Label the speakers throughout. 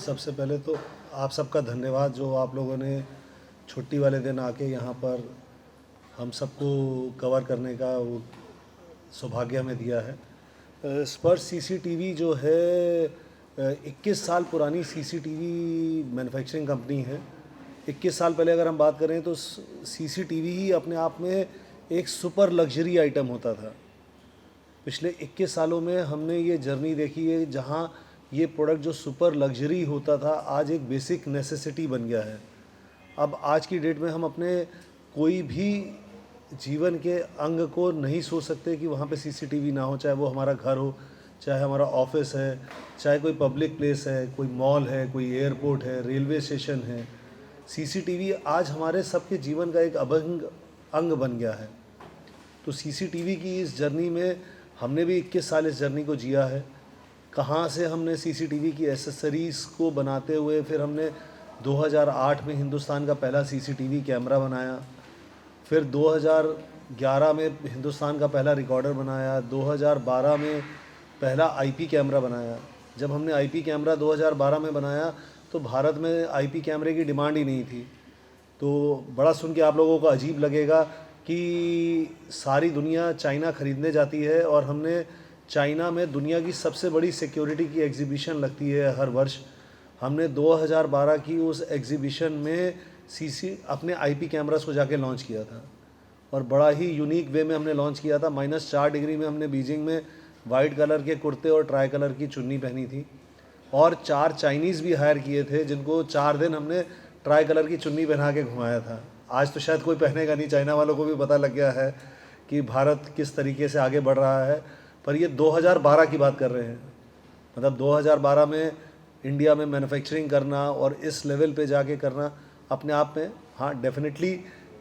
Speaker 1: सबसे पहले तो आप सबका धन्यवाद जो आप लोगों ने छुट्टी वाले दिन आके यहाँ पर हम सबको कवर करने का वो सौभाग्य हमें दिया है। स्पर्श सीसीटीवी जो है 21 साल पुरानी सीसीटीवी मैन्युफैक्चरिंग कंपनी है। 21 साल पहले अगर हम बात करें तो सीसीटीवी ही अपने आप में एक सुपर लग्जरी आइटम होता था। पिछले 21 सालों में हमने ये जर्नी देखी है जहाँ ये प्रोडक्ट जो सुपर लग्जरी होता था आज एक बेसिक नेसेसिटी बन गया है। अब आज की डेट में हम अपने कोई भी जीवन के अंग को नहीं सोच सकते कि वहाँ पे सीसीटीवी ना हो, चाहे वो हमारा घर हो, चाहे हमारा ऑफिस है, चाहे कोई पब्लिक प्लेस है, कोई मॉल है, कोई एयरपोर्ट है, रेलवे स्टेशन है। सीसीटीवी आज हमारे सबके जीवन का एक अभिन्न अंग बन गया है। तो सीसीटीवी की इस जर्नी में हमने भी 21 साल इस जर्नी को जिया है। कहाँ से हमने सीसीटीवी की एसेसरीज़ को बनाते हुए फिर हमने 2008 में हिंदुस्तान का पहला सीसीटीवी कैमरा बनाया, फिर 2011 में हिंदुस्तान का पहला रिकॉर्डर बनाया, 2012 में पहला आईपी कैमरा बनाया। जब हमने आईपी कैमरा 2012 में बनाया तो भारत में आईपी कैमरे की डिमांड ही नहीं थी। तो बड़ा सुन के आप लोगों को अजीब लगेगा कि सारी दुनिया चाइना ख़रीदने जाती है और हमने चाइना में दुनिया की सबसे बड़ी सिक्योरिटी की एग्जीबिशन लगती है हर वर्ष। हमने 2012 की उस एग्जीबिशन में अपने आईपी कैमरास को जाके लॉन्च किया था और बड़ा ही यूनिक वे में हमने लॉन्च किया था। -4 डिग्री में हमने बीजिंग में वाइट कलर के कुर्ते और ट्राई कलर की चुन्नी पहनी थी और 4 चाइनीज़ भी हायर किए थे जिनको 4 दिन हमने ट्राई कलर की चुन्नी पहना के घुमाया था। आज तो शायद कोई पहनेगा नहीं, चाइना वालों को भी पता लग गया है कि भारत किस तरीके से आगे बढ़ रहा है। पर ये 2012 की बात कर रहे हैं, मतलब 2012 में इंडिया में मैन्युफैक्चरिंग करना और इस लेवल पे जाके करना अपने आप में, हाँ डेफिनेटली,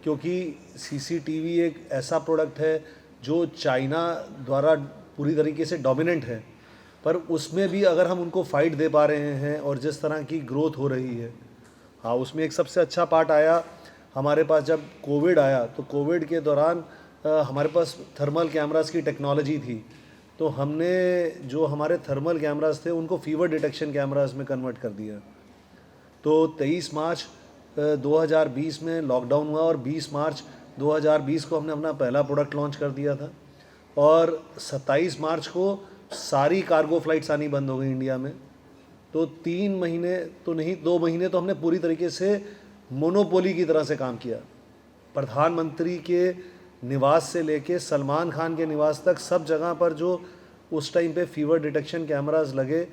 Speaker 1: क्योंकि सीसीटीवी एक ऐसा प्रोडक्ट है जो चाइना द्वारा पूरी तरीके से डोमिनेंट है, पर उसमें भी अगर हम उनको फाइट दे पा रहे हैं और जिस तरह की ग्रोथ हो रही है, हाँ उसमें एक सबसे अच्छा पार्ट आया हमारे पास जब कोविड आया। तो कोविड के दौरान हमारे पास थर्मल कैमरास की टेक्नोलॉजी थी, तो हमने जो हमारे थर्मल कैमरास थे उनको फीवर डिटेक्शन कैमरास में कन्वर्ट कर दिया। तो 23 मार्च 2020 में लॉकडाउन हुआ और 20 मार्च 2020 को हमने अपना पहला प्रोडक्ट लॉन्च कर दिया था और 27 मार्च को सारी कार्गो फ्लाइट्स आनी बंद हो गई इंडिया में। तो 3 महीने तो नहीं, 2 महीने तो हमने पूरी तरीके से मोनोपोली की तरह से काम किया। प्रधानमंत्री के निवास से लेके सलमान खान के निवास तक सब जगह पर जो उस टाइम पे फीवर डिटेक्शन कैमरास लगे,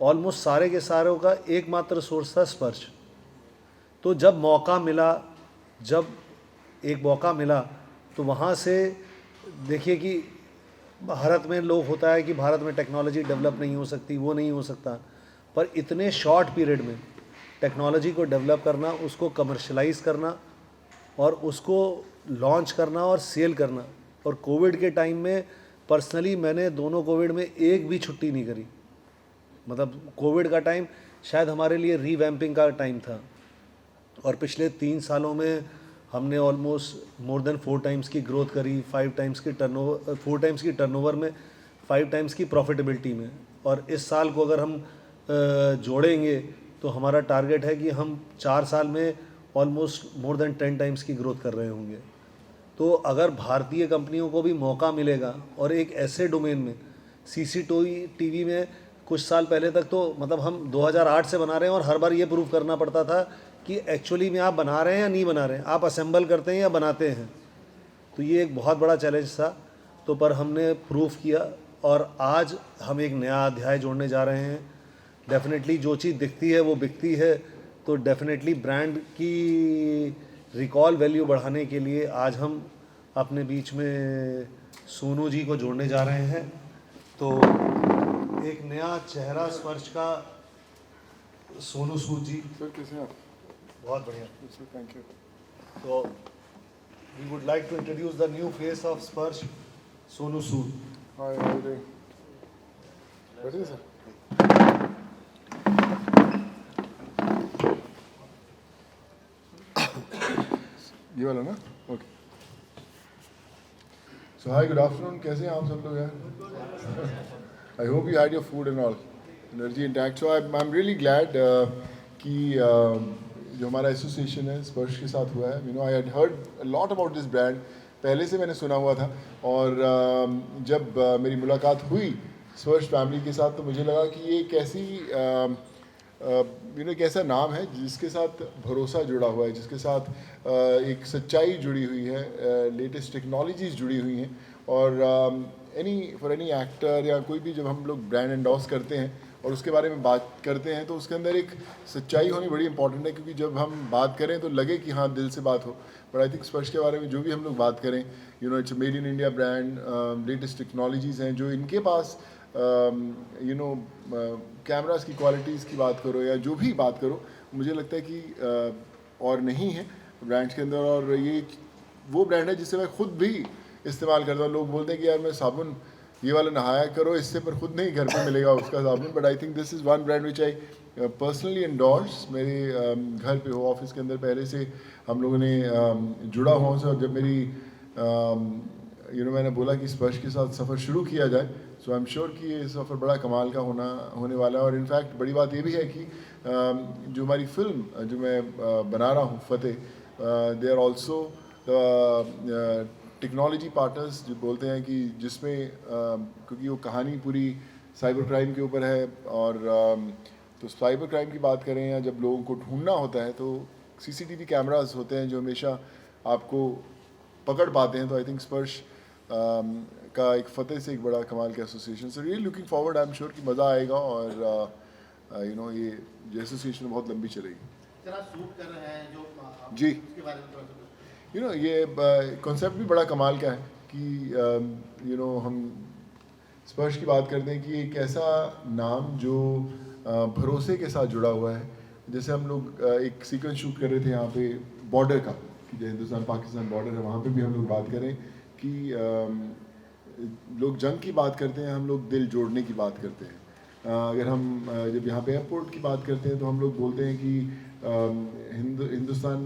Speaker 1: ऑलमोस्ट सारे के सारों का एकमात्र सोर्स था स्पर्श। तो जब एक मौका मिला तो वहाँ से देखिए कि भारत में लोग होता है कि भारत में टेक्नोलॉजी डेवलप नहीं हो सकती, वो नहीं हो सकता, पर इतने शॉर्ट पीरियड में टेक्नोलॉजी को डेवलप करना, उसको कमर्शलाइज़ करना और उसको लॉन्च करना और सेल करना। और कोविड के टाइम में पर्सनली मैंने दोनों कोविड में एक भी छुट्टी नहीं करी। मतलब कोविड का टाइम शायद हमारे लिए रीवैम्पिंग का टाइम था और पिछले 3 सालों में हमने ऑलमोस्ट मोर देन 4 टाइम्स की ग्रोथ करी, 4 टाइम्स की टर्नओवर में, 5 टाइम्स की प्रॉफिटेबिलिटी में। और इस साल को अगर हम जोड़ेंगे तो हमारा टारगेट है कि हम 4 साल में ऑलमोस्ट मोर देन 10 टाइम्स की ग्रोथ कर रहे होंगे। तो अगर भारतीय कंपनियों को भी मौका मिलेगा और एक ऐसे डोमेन में, सीसीटीवी में कुछ साल पहले तक तो मतलब हम 2008 से बना रहे हैं और हर बार ये प्रूव करना पड़ता था कि एक्चुअली में आप बना रहे हैं या नहीं बना रहे हैं, आप असेंबल करते हैं या बनाते हैं। तो ये एक बहुत बड़ा चैलेंज था, तो पर हमने प्रूफ किया और आज हम एक नया अध्याय जोड़ने जा रहे हैं। डेफिनेटली जो चीज़ दिखती है वो बिकती है, तो डेफिनेटली ब्रांड की रिकॉल वैल्यू बढ़ाने के लिए आज हम अपने बीच में सोनू जी को जोड़ने जा रहे हैं। तो एक नया चेहरा स्पर्श का, सोनू सूद जी।
Speaker 2: सर कैसे हैं आप?
Speaker 1: बहुत बढ़िया
Speaker 2: सर थैंक यू।
Speaker 1: तो we would like to introduce the new face of Sparsh, Sonu Sood.
Speaker 2: Hi how are you doing? बैठिए सर। ये वाला ना? Okay. So hi, good afternoon. कैसे हैं आप सब लोग यार? I hope you had your food and all. Energy intact. So I am really glad कि जो हमारा एसोसिएशन है स्पर्श के साथ हुआ है. I had heard lot about this brand. पहले से मैंने सुना हुआ था और जब मेरी मुलाकात हुई स्पर्श फैमिली के साथ तो मुझे लगा कि ये एक ऐसी एक ऐसा नाम है जिसके साथ भरोसा जुड़ा हुआ है, जिसके साथ एक सच्चाई जुड़ी हुई है, लेटेस्ट टेक्नोलॉजीज जुड़ी हुई हैं. और फॉर एनी एक्टर या कोई भी जब हम लोग ब्रांड एंडोर्स करते हैं और उसके बारे में बात करते हैं तो उसके अंदर एक सच्चाई होनी बड़ी इंपॉर्टेंट है, क्योंकि जब हम बात करें तो लगे कि हाँ दिल से बात हो. बट आई थिंक स्पर्श के बारे में जो भी हम लोग बात करें, it's made in India brand, latest technologies हैं जो इनके पास, कैमरास की क्वालिटीज़ की बात करो या जो भी बात करो, मुझे लगता है कि और नहीं है ब्रांड्स के अंदर. और ये वो ब्रांड है जिसे मैं खुद भी इस्तेमाल करता हूँ. लोग बोलते हैं कि यार मैं साबुन ये वाला नहाया करो इससे, पर खुद नहीं घर पे मिलेगा उसका साबुन. But I think this is one brand which I personally endorse. मेरे घर पे हो, ऑफिस के अंदर पहले से हम लोगों ने जुड़ा हुआ उनसे. और जब मेरी मैंने बोला कि स्पर्श के साथ सफ़र शुरू किया जाए, सो आई एम श्योर कि ये सफ़र बड़ा कमाल का होने वाला है. और इनफैक्ट बड़ी बात ये भी है कि जो हमारी फिल्म जो मैं बना रहा हूँ Fateh, they are also technology partners, जो बोलते हैं कि जिसमें क्योंकि वो कहानी पूरी साइबर क्राइम के ऊपर है. और तो साइबर क्राइम की बात करें या जब लोगों को ढूंढना होता है तो CCTV कैमरास होते हैं जो हमेशा आपको पकड़ पाते हैं. तो आई थिंक स्पर्श का एक फतेह से एक बड़ा कमाल का association. So really looking forward. I am sure कि मज़ा आएगा और ये एसोसिएशन बहुत लंबी चलेगी.
Speaker 3: शूट कर रहे हैं जो
Speaker 2: जी,
Speaker 3: उसके बारे में थोड़ा सा
Speaker 2: ये कॉन्सेप्ट भी बड़ा कमाल का है कि हम स्पर्श की बात करते हैं कि एक ऐसा नाम जो भरोसे के साथ जुड़ा हुआ है. जैसे हम लोग एक सीक्वेंस शूट कर रहे थे यहाँ पे बॉर्डर का, कि जो हिंदुस्तान पाकिस्तान बॉर्डर है वहाँ पे भी हम लोग बात करें कि लोग जंग की बात करते हैं, हम लोग दिल जोड़ने की बात करते हैं. अगर हम जब यहाँ पे एयरपोर्ट की बात करते हैं तो हम लोग बोलते हैं कि हिंदुस्तान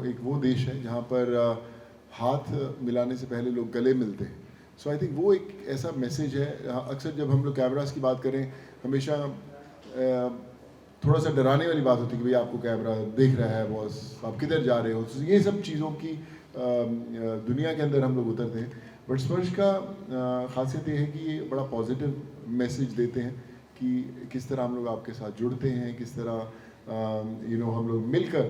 Speaker 2: एक वो देश है जहाँ पर हाथ मिलाने से पहले लोग गले मिलते हैं. सो आई थिंक वो एक ऐसा मैसेज है. अक्सर जब हम लोग कैमरास की बात करें हमेशा थोड़ा सा डराने वाली बात होती है कि भाई आपको कैमरा देख रहा है बॉस, आप किधर जा रहे हो. तो ये सब चीज़ों की दुनिया के अंदर हम लोग उतरते हैं. बट स्पर्श का खासियत ये है कि ये बड़ा पॉजिटिव मैसेज देते हैं कि किस तरह हम लोग आपके साथ जुड़ते हैं, किस तरह हम लोग मिलकर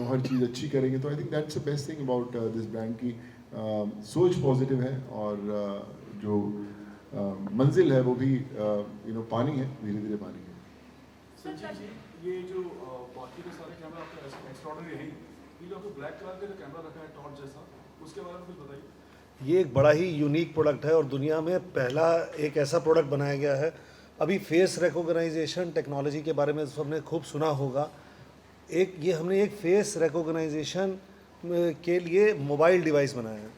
Speaker 2: हर चीज़ अच्छी करेंगे. तो I think that's the best thing about this brand की सोच पॉजिटिव है और जो मंजिल है वो भी पानी है, धीरे धीरे पानी है.
Speaker 4: संजीव जी, ये जो बाकी के सारे कैमरा आपका एक्स्ट्राऑर्डिनरी है, ये जो आपको ब्लैक कलर का जो कैमरा रखा है टॉर्च जैसा, उसके बारे में कुछ बताइए.
Speaker 1: ये एक बड़ा ही यूनिक प्रोडक्ट है और दुनिया में पहला एक ऐसा प्रोडक्ट बनाया गया है. अभी फेस रिकॉग्नाइजेशन टेक्नोलॉजी के बारे में सबने खूब सुना होगा. हमने एक फेस रिकॉग्नाइजेशन के लिए मोबाइल डिवाइस बनाया है.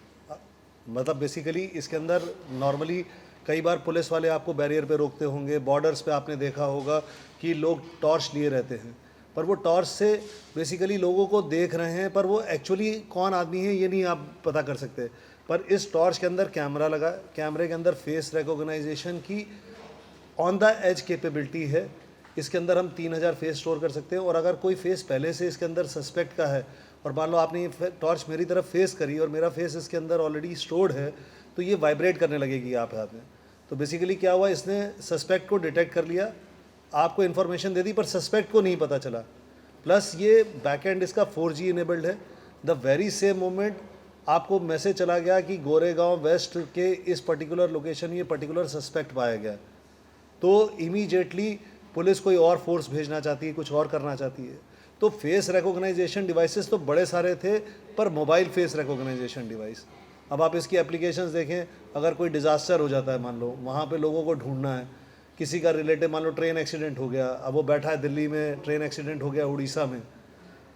Speaker 1: मतलब बेसिकली इसके अंदर नॉर्मली कई बार पुलिस वाले आपको बैरियर पे रोकते होंगे, बॉर्डर्स पे आपने देखा होगा कि लोग टॉर्च लिए रहते हैं, पर वो टॉर्च से बेसिकली लोगों को देख रहे हैं, पर वो एक्चुअली कौन आदमी है ये नहीं आप पता कर सकते. पर इस टॉर्च के अंदर कैमरा लगा, कैमरे के अंदर फेस रिकॉग्नाइजेशन की ऑन द एज कैपेबिलिटी है. इसके अंदर हम 3000 फेस स्टोर कर सकते हैं और अगर कोई फेस पहले से इसके अंदर सस्पेक्ट का है और मान लो आपने ये टॉर्च मेरी तरफ फेस करी और मेरा फेस इसके अंदर ऑलरेडी स्टोर्ड है, तो ये वाइब्रेट करने लगेगी आप हाथ में. तो बेसिकली क्या हुआ, इसने सस्पेक्ट को डिटेक्ट कर लिया, आपको इन्फॉर्मेशन दे दी, पर सस्पेक्ट को नहीं पता चला. प्लस ये बैकएंड इसका 4G इनेबल्ड है. द वेरी सेम मोमेंट आपको मैसेज चला गया कि गोरेगांव वेस्ट के इस पर्टिकुलर लोकेशन ये पर्टिकुलर सस्पेक्ट पाया गया, तो इमीडिएटली पुलिस कोई और फोर्स भेजना चाहती है, कुछ और करना चाहती है. तो फेस रिकॉग्नाइजेशन डिवाइसेस तो बड़े सारे थे, पर मोबाइल फेस रिकॉग्नाइजेशन डिवाइस, अब आप इसकी एप्लीकेशंस देखें. अगर कोई डिज़ास्टर हो जाता है, मान लो वहाँ पे लोगों को ढूंढना है, किसी का रिलेटिव मान लो ट्रेन एक्सीडेंट हो गया, अब वो बैठा है दिल्ली में, ट्रेन एक्सीडेंट हो गया उड़ीसा में,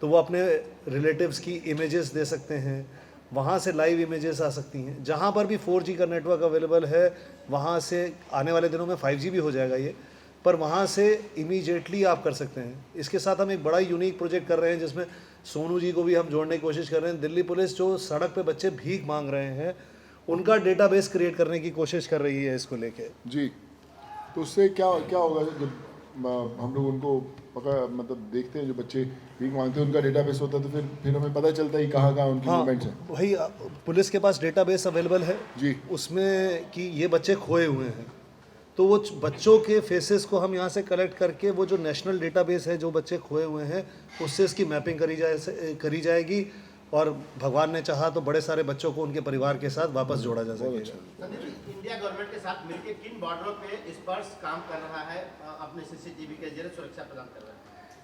Speaker 1: तो वो अपने रिलेटिव्स की इमेजेस दे सकते हैं, वहाँ से लाइव इमेजेस आ सकती हैं. जहाँ पर भी 4G का नेटवर्क अवेलेबल है वहाँ से, आने वाले दिनों में 5G भी हो जाएगा ये, पर वहाँ से इमीडिएटली आप कर सकते हैं. इसके साथ हम एक बड़ा यूनिक प्रोजेक्ट कर रहे हैं जिसमें सोनू जी को भी हम जोड़ने की कोशिश कर रहे हैं. दिल्ली पुलिस जो सड़क पे बच्चे भीख मांग रहे हैं उनका डेटाबेस क्रिएट करने की कोशिश कर रही है इसको लेके.
Speaker 2: जी, तो उससे क्या क्या होगा जब हम लोग उनको मतलब देखते हैं, जो बच्चे भीख मांगते हैं उनका डेटाबेस होता है, तो फिर हमें पता चलता है कि कहाँ कहाँ उनकी
Speaker 1: हाँ,
Speaker 2: मूवमेंट्स हैं।
Speaker 1: वही पुलिस के पास डेटाबेस अवेलेबल है
Speaker 2: जी।
Speaker 1: उसमें कि ये बच्चे खोए हुए हैं, तो वो बच्चों के फेसेस को हम यहाँ से कलेक्ट करके वो जो नेशनल डेटाबेस है जो बच्चे खोए हुए हैं उससे इसकी मैपिंग करी जाएगी, और भगवान ने चाहा तो बड़े सारे बच्चों को उनके परिवार के साथ वापस जोड़ा जा
Speaker 2: बहुत
Speaker 1: सकेगा।
Speaker 2: अच्छा।
Speaker 3: संदीप जी, इंडिया गवर्नमेंट के साथ मिलकर किन बॉर्डरों पे स्पर्श काम कर रहा है, अपने सीसीटीवी के जरिए सुरक्षा प्रदान कर रहा है?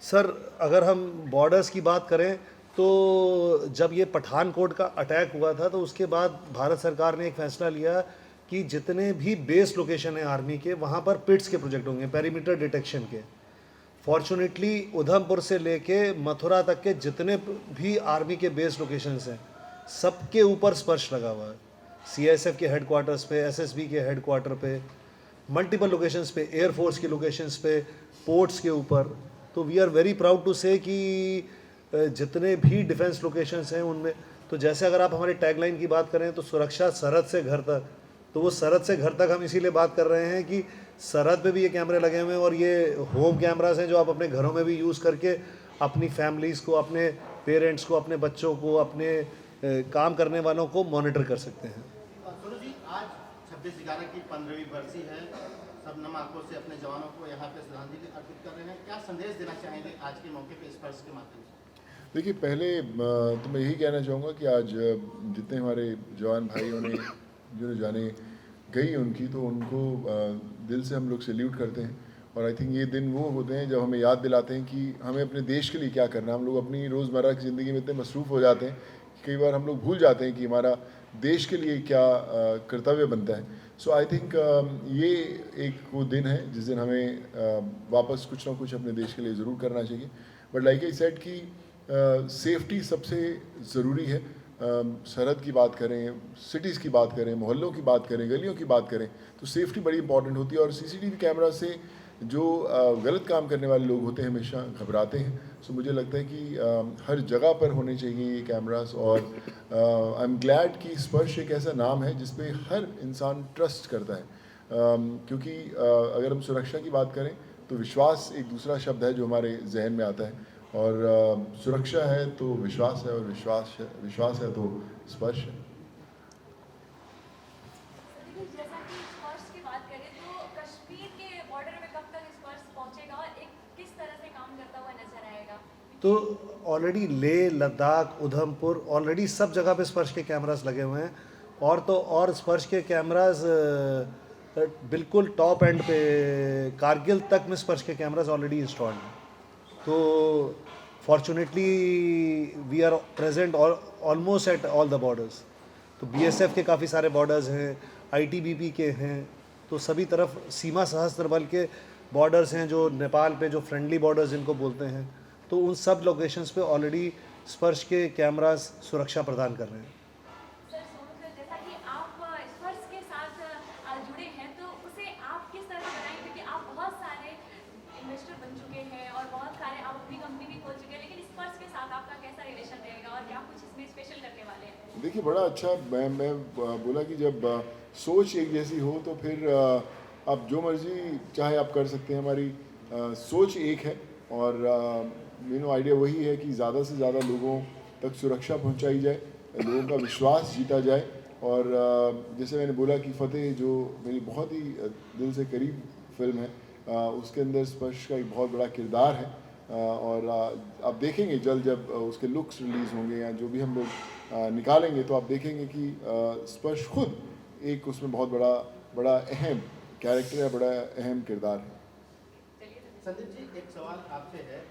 Speaker 1: सर, अगर हम बॉर्डर्स की बात करें तो जब ये पठानकोट का अटैक हुआ था तो उसके बाद भारत सरकार ने एक फैसला लिया कि जितने भी बेस लोकेशन है आर्मी के, वहाँ पर पिट्स के प्रोजेक्ट होंगे, पेरीमीटर डिटेक्शन के। फॉर्चुनेटली उधमपुर से लेके मथुरा तक के जितने भी आर्मी के बेस लोकेशंस हैं सबके ऊपर स्पर्श लगा हुआ है। सीआईएसएफ के हेडक्वार्टर्स पे, एसएसबी के हेडक्वार्टर पे, मल्टीपल लोकेशंस पे, एयरफोर्स के लोकेशंस पे, पोर्ट्स के ऊपर। तो we are very proud to say कि जितने भी डिफेंस लोकेशंस हैं उनमें, तो जैसे अगर आप हमारी टैगलाइन की बात करें तो सुरक्षा सरहद से घर तक, तो वो सरहद से घर तक हम इसीलिए बात कर रहे हैं कि सरहद पे भी ये कैमरे लगे हुए हैं, और ये होम कैमरास हैं जो आप अपने घरों में भी यूज़ करके अपनी फैमिलीज़ को, अपने पेरेंट्स को, अपने बच्चों को, अपने काम करने वालों को मॉनिटर कर सकते हैं।
Speaker 3: सोनू जी, आज 26/11 की 15वीं बरसी है, सब नम आंखों से अपने जवानों को यहाँ पे श्रद्धांजलि अर्पित कर रहे हैं, क्या संदेश देना चाहेंगे आज के मौके पे स्पर्श के माध्यम से?
Speaker 2: देखिए, पहले तो मैं यही कहना चाहूँगा कि आज जितने हमारे जवान भाइयों ने जो जाने गई उनकी, तो उनको दिल से हम लोग सैल्यूट करते हैं। और आई थिंक ये दिन वो होते हैं जब हमें याद दिलाते हैं कि हमें अपने देश के लिए क्या करना है। हम लोग अपनी रोज़मर्रा की ज़िंदगी में इतने मसरूफ़ हो जाते हैं कि कई बार हम लोग भूल जाते हैं कि हमारा देश के लिए क्या कर्तव्य बनता है। सो आई थिंक ये एक वो दिन है जिस दिन हमें वापस कुछ ना कुछ अपने देश के लिए ज़रूर करना चाहिए। बट लाइक आई सेड कि सेफ्टी सबसे ज़रूरी है। सरहद की बात करें, सिटीज़ की बात करें, मोहल्लों की बात करें, गलियों की बात करें, तो सेफ्टी बड़ी इंपॉर्टेंट होती है। और सीसीटीवी कैमरा से जो गलत काम करने वाले लोग होते हैं हमेशा घबराते हैं। सो मुझे लगता है कि हर जगह पर होने चाहिए ये कैमरास। और आई एम ग्लैड कि स्पर्श एक ऐसा नाम है जिस पे हर इंसान ट्रस्ट करता है। क्योंकि अगर हम सुरक्षा की बात करें तो विश्वास एक दूसरा शब्द है जो हमारे जहन में आता है। और सुरक्षा है तो विश्वास है, और विश्वास है तो स्पर्श है।
Speaker 5: जैसा कि स्पर्श की बात करें तो कश्मीर के बॉर्डर में कब तक स्पर्श पहुंचेगा और एक किस तरह से काम करता हुआ नजर आएगा?
Speaker 1: तो ऑलरेडी लेह, लद्दाख, उधमपुर, ऑलरेडी सब जगह पे स्पर्श के कैमरास लगे हुए हैं। और तो और स्पर्श के कैमरास बिल्कुल टॉप एंड पे कारगिल तक में स्पर्श के कैमरास ऑलरेडी इंस्टॉल्ड हैं। तो fortunately we are present almost at all the borders. तो बीएसएफ के काफ़ी सारे बॉर्डर्स हैं, आईटीबीपी के हैं, तो सभी तरफ सीमा सशस्त्र बल के बॉर्डर्स हैं जो नेपाल पे, जो फ्रेंडली बॉर्डर्स जिनको बोलते हैं, तो उन सब लोकेशंस पे ऑलरेडी स्पर्श के कैमरास सुरक्षा प्रदान कर रहे हैं।
Speaker 5: सर, सोनू सर, जैसा कि आप स्पर्श के साथ जुड़े हैं तो उसे आप किस तरह से बनाएंगे, क्योंकि आप बहुत सारे इन्वेस्टर बन चुके हैं और बहुत सारे आप अपनी कंपनी भी खोल चुके हैं, लेकिन स्पर्श के साथ आपका कैसा रिलेशन रहेगा और क्या कुछ इसमें स्पेशल करने वाले हैं?
Speaker 2: देखिए, बड़ा अच्छा मैं बोला कि जब सोच एक जैसी हो तो फिर आप जो मर्जी चाहे आप कर सकते हैं। हमारी सोच एक है और आइडिया वही है कि ज़्यादा से ज़्यादा लोगों तक सुरक्षा पहुंचाई जाए, लोगों का विश्वास जीता जाए। और जैसे मैंने बोला कि फ़तेह जो मेरी बहुत ही दिल से करीब फिल्म है, उसके अंदर स्पर्श का एक बहुत बड़ा किरदार है। और आप देखेंगे जल्द जब उसके लुक्स रिलीज़ होंगे या जो भी हम लोग निकालेंगे, तो आप देखेंगे कि स्पर्श खुद एक उसमें बहुत बड़ा अहम कैरेक्टर है, बड़ा अहम किरदार है।
Speaker 3: संदीप जी, एक सवाल आपसे है,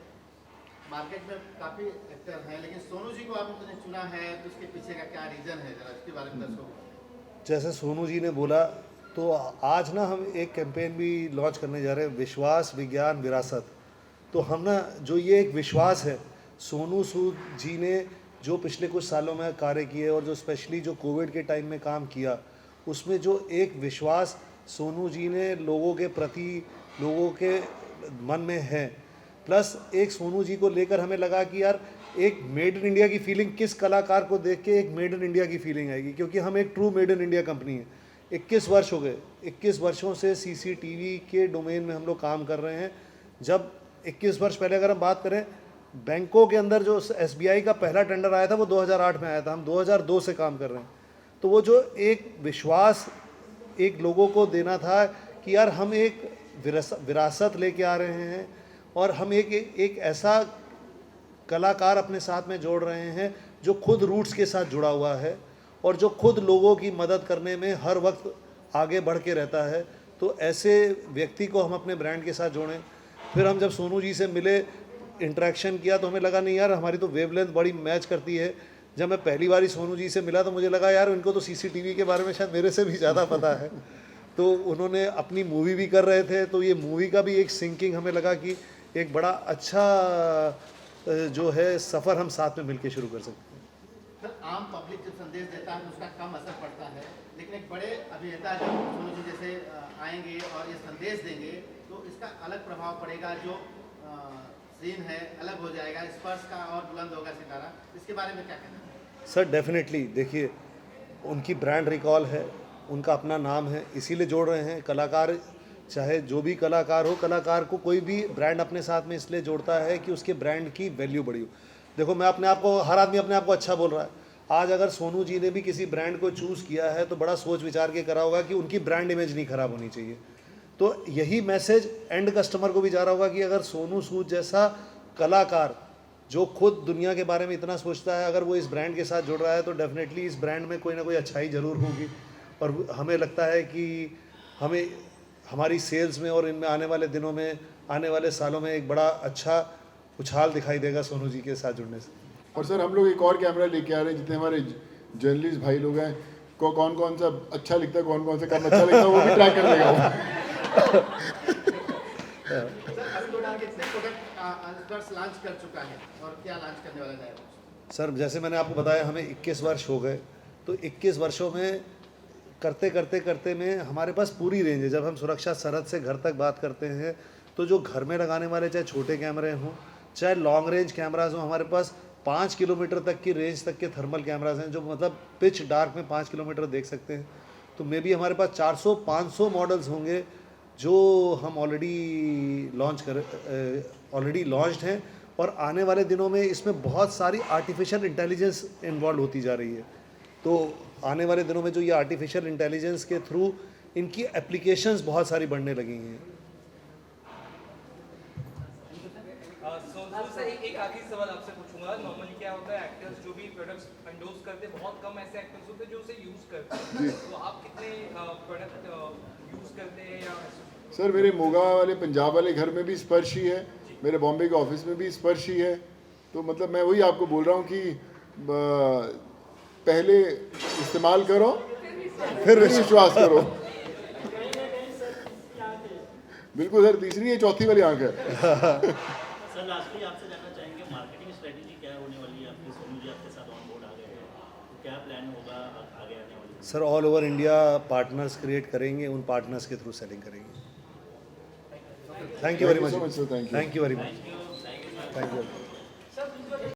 Speaker 3: मार्केट में काफ़ी एक्टर हैं, लेकिन सोनू जी को आपने चुना है, तो उसके पीछे का क्या रीज़न है, जरा इसके बारे में दर्शकों को।
Speaker 1: जैसे सोनू जी ने बोला, तो आज ना हम एक कैंपेन भी लॉन्च करने जा रहे हैं, विश्वास, विज्ञान, विरासत। तो हम ना जो ये एक विश्वास है, सोनू सूद जी ने जो पिछले कुछ सालों में कार्य किए और जो स्पेशली जो कोविड के टाइम में काम किया, उसमें जो एक विश्वास सोनू जी ने लोगों के प्रति, लोगों के मन में है, प्लस एक सोनू जी को लेकर हमें लगा कि यार एक मेड इन इंडिया की फीलिंग किस कलाकार को देख के एक मेड इन इंडिया की फीलिंग आएगी, क्योंकि हम एक true made in India company है। 21 वर्ष हो गए, 21 वर्षों से सीसीटीवी के डोमेन में हम लोग काम कर रहे हैं। जब 21 वर्ष पहले अगर हम बात करें, बैंकों के अंदर जो एसबीआई का पहला टेंडर आया था वो 2008 में आया था, हम 2002 से काम कर रहे हैं। तो वो जो एक विश्वास एक लोगों को देना था कि यार हम एक विरासत लेके आ रहे हैं और हम एक ऐसा कलाकार अपने साथ में जोड़ रहे हैं जो खुद रूट्स के साथ जुड़ा हुआ है और जो खुद लोगों की मदद करने में हर वक्त आगे बढ़ के रहता है। तो ऐसे व्यक्ति को हम अपने ब्रांड के साथ जोड़ें। फिर हम जब सोनू जी से मिले, इंटरेक्शन किया, तो हमें लगा नहीं यार हमारी तो वेवलेंथ बड़ी मैच करती है। जब मैं पहली बार सोनू जी से मिला तो मुझे लगा यार इनको तो सीसीटीवी के बारे में शायद मेरे से भी ज़्यादा पता है। तो उन्होंने अपनी मूवी भी कर रहे थे, तो ये मूवी का भी एक सिंकिंग हमें लगा कि एक बड़ा अच्छा जो है सफ़र हम साथ में मिलके शुरू कर सकते हैं।
Speaker 3: सर, आम पब्लिक जब संदेश देता है तो उसका कम असर पड़ता है, लेकिन एक बड़े अभिनेता जब सोनू जी जैसे आएंगे और ये संदेश देंगे तो इसका अलग प्रभाव पड़ेगा। जो सीन है अलग हो जाएगा, स्पर्श का और बुलंद होगा सितारा। इसके बारे में क्या कहना है?
Speaker 1: सर डेफिनेटली, देखिए उनकी ब्रांड रिकॉल है, उनका अपना नाम है, इसीलिए जोड़ रहे हैं। कलाकार चाहे जो भी कलाकार हो, कलाकार को कोई भी ब्रांड अपने साथ में इसलिए जोड़ता है कि उसके ब्रांड की वैल्यू बढ़ी हो। देखो मैं अपने आप को, हर आदमी अपने आप को अच्छा बोल रहा है। आज अगर सोनू जी ने भी किसी ब्रांड को चूज़ किया है तो बड़ा सोच विचार के करा होगा कि उनकी ब्रांड इमेज नहीं खराब होनी चाहिए। तो यही मैसेज एंड कस्टमर को भी जा रहा होगा कि अगर सोनू सूद जैसा कलाकार जो खुद दुनिया के बारे में इतना सोचता है, अगर वो इस ब्रांड के साथ जुड़ रहा है तो डेफिनेटली इस ब्रांड में कोई ना कोई अच्छाई ज़रूर होगी। और हमें लगता है कि हमें हमारी सेल्स में और इनमें आने वाले दिनों में, आने वाले सालों में एक बड़ा अच्छा उछाल दिखाई देगा सोनू जी के साथ जुड़ने से।
Speaker 2: और सर हम लोग एक और कैमरा लेके आ रहे हैं, जितने हमारे जर्नलिस्ट भाई लोग हैं को कौन कौन सा अच्छा लिखता है, कौन कौन सा कम अच्छा लिखता है, वो भी ट्रैक कर लेगा वो।
Speaker 3: सर, अभी टोटल कितने प्रोडक्ट लॉन्च कर चुका है और क्या लॉन्च करने वाला है?
Speaker 1: सर जैसे मैंने आपको बताया हमें 21 वर्ष हो गए, तो 21 वर्षों में करते में हमारे पास पूरी रेंज है। जब हम सुरक्षा सरहद से घर तक बात करते हैं तो जो घर में लगाने वाले चाहे छोटे कैमरे हों, चाहे लॉन्ग रेंज कैमराज हों, हमारे पास 5 किलोमीटर तक की रेंज तक के थर्मल कैमराज हैं जो मतलब पिच डार्क में 5 किलोमीटर देख सकते हैं। तो मे बी हमारे पास 400-500 मॉडल्स होंगे जो हम ऑलरेडी लॉन्च्ड हैं और आने वाले दिनों में इसमें बहुत सारी आर्टिफिशियल इंटेलिजेंस इन्वॉल्व होती जा रही है। तो आने वाले दिनों में जो ये आर्टिफिशियल इंटेलिजेंस के थ्रू इनकी एप्लीकेशंस बहुत सारी बढ़ने लगी हैं।
Speaker 6: सर एक आखिरी सवाल आपसे पूछूंगा। नॉर्मली क्या होता है, एक्टर्स जो भी प्रोडक्ट्स एंडोर्स करते हैं, बहुत कम ऐसे एक्टर्स होते हैं जो उसे यूज़ करते हैं। तो आप कितने प्रोडक्ट यूज़ करते हैं? या
Speaker 2: सर मेरे मोगा वाले पंजाब वाले घर में भी स्पर्श ही है, मेरे बॉम्बे के ऑफिस में भी स्पर्श ही है। तो मतलब मैं वही आपको बोल रहा हूँ कि पहले इस्तेमाल करो फिर विश्वास करो। बिल्कुल सर, तीसरी या चौथी वाली आंख है।
Speaker 7: सर लास्टली आपसे जानना चाहेंगे मार्केटिंग स्ट्रेटजी क्या होने वाली है आपकी? सोनू जी आपके साथ ऑन बोर्ड आ गए हैं, तो क्या प्लान होगा आगे आने वाले?
Speaker 1: Sir all over India partners create करेंगे, उन पार्टनर्स के थ्रू सेलिंग करेंगे। Thank you very much.
Speaker 2: So much sir, thank you.
Speaker 1: Thank you very much. Thank you.